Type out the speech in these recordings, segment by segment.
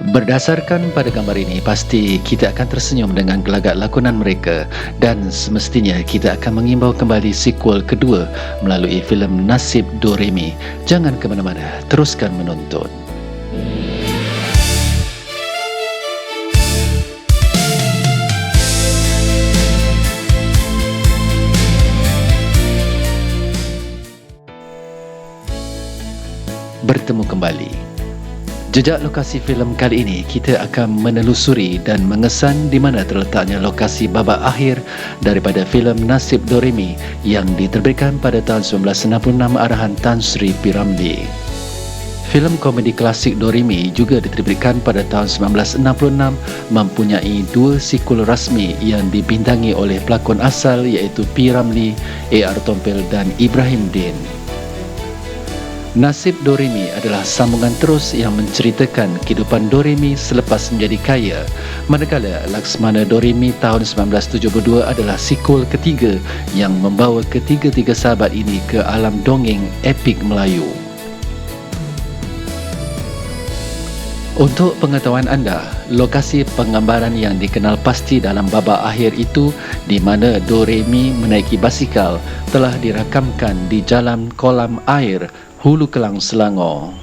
Berdasarkan pada gambar ini, pasti kita akan tersenyum dengan gelagat lakonan mereka dan semestinya kita akan mengimbau kembali sequel kedua melalui filem Nasib Doremi. Jangan ke mana-mana, teruskan menonton. Bertemu kembali. Jejak lokasi filem kali ini, kita akan menelusuri dan mengesan di mana terletaknya lokasi babak akhir daripada filem Nasib Doremi yang diterbitkan pada tahun 1966 arahan Tan Sri P. Ramlee. Filem komedi klasik Doremi juga diterbitkan pada tahun 1966, mempunyai dua sequel rasmi yang dibintangi oleh pelakon asal iaitu P. Ramlee, A.R. Tompel dan Ibrahim Din. Nasib Doremi adalah sambungan terus yang menceritakan kehidupan Doremi selepas menjadi kaya, manakala Laksmana Doremi tahun 1972 adalah sequel ketiga yang membawa ketiga-tiga sahabat ini ke alam dongeng epik Melayu. Untuk pengetahuan anda, lokasi penggambaran yang dikenal pasti dalam babak akhir itu di mana Doremi menaiki basikal telah dirakamkan di jalan kolam air Hulu Kelang, Selangor.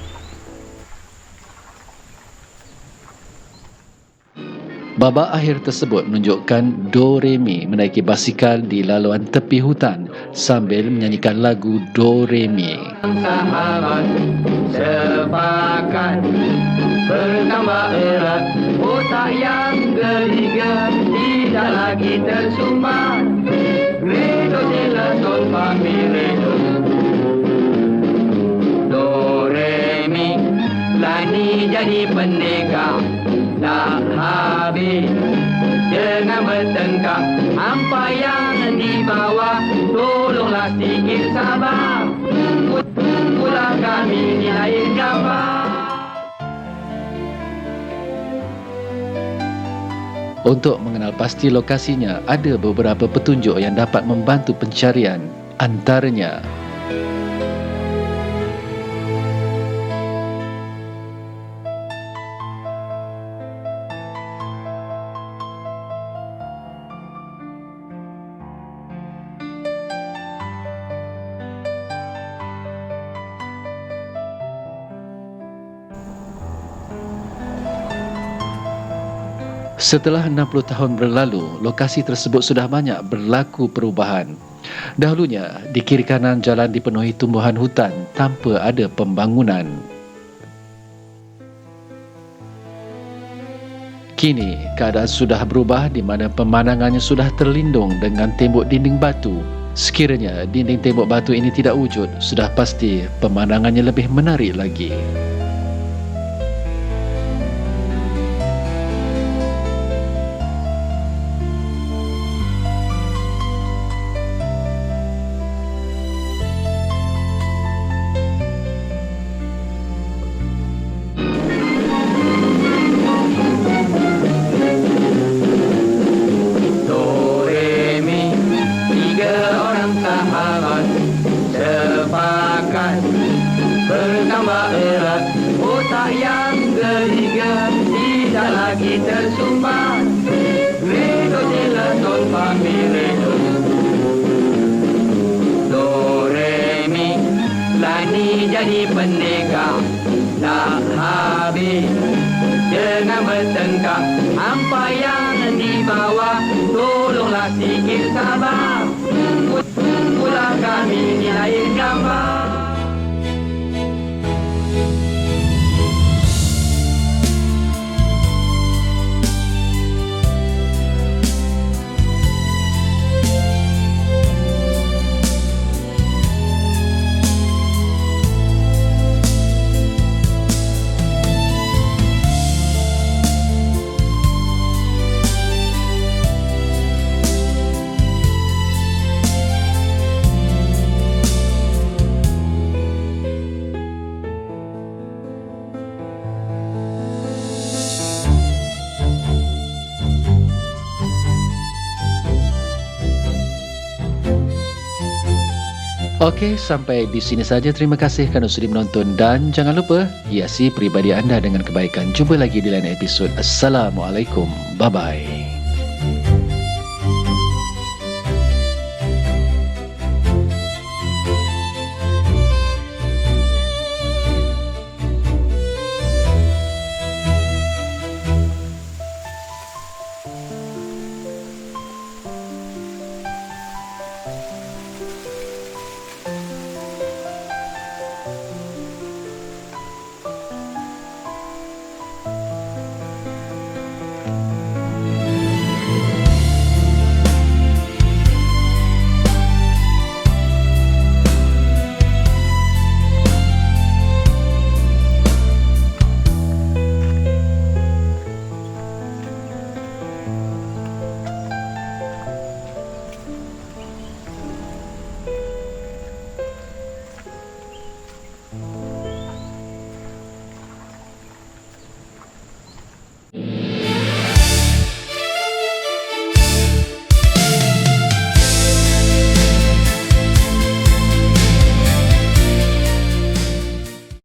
Babak akhir tersebut menunjukkan Doremi menaiki basikal di laluan tepi hutan sambil menyanyikan lagu Doremi. Sahabat sepakat bertambah erat, otak yang geliga tidak lagi tersumbat. Redo sila sol fa mi redo, Doremi lani jadi pendekar tak habis dengan bertengkar. Apa yang dibawa tolonglah sikit sabar, pula kami nilai gambar. Untuk mengenal pasti lokasinya, ada beberapa petunjuk yang dapat membantu pencarian. Antaranya, setelah 60 tahun berlalu, lokasi tersebut sudah banyak berlaku perubahan. Dahulunya, di kiri kanan jalan dipenuhi tumbuhan hutan tanpa ada pembangunan. Kini, keadaan sudah berubah di mana pemandangannya sudah terlindung dengan tembok dinding batu. Sekiranya dinding tembok batu ini tidak wujud, sudah pasti pemandangannya lebih menarik lagi. Bertambah erat, otak yang geliga tidak lagi tersumbat. Redo sila sol fa mi redo, Doremi lani jadi pendekar tak habis dengan bertengkar. Apa yang dibawa tolonglah sikit sabar, pula kami nilai gambar. Okey, sampai di sini saja. Terima kasih kerana sudi menonton dan jangan lupa hiasi peribadi anda dengan kebaikan. Jumpa lagi di lain episod. Assalamualaikum. Bye-bye.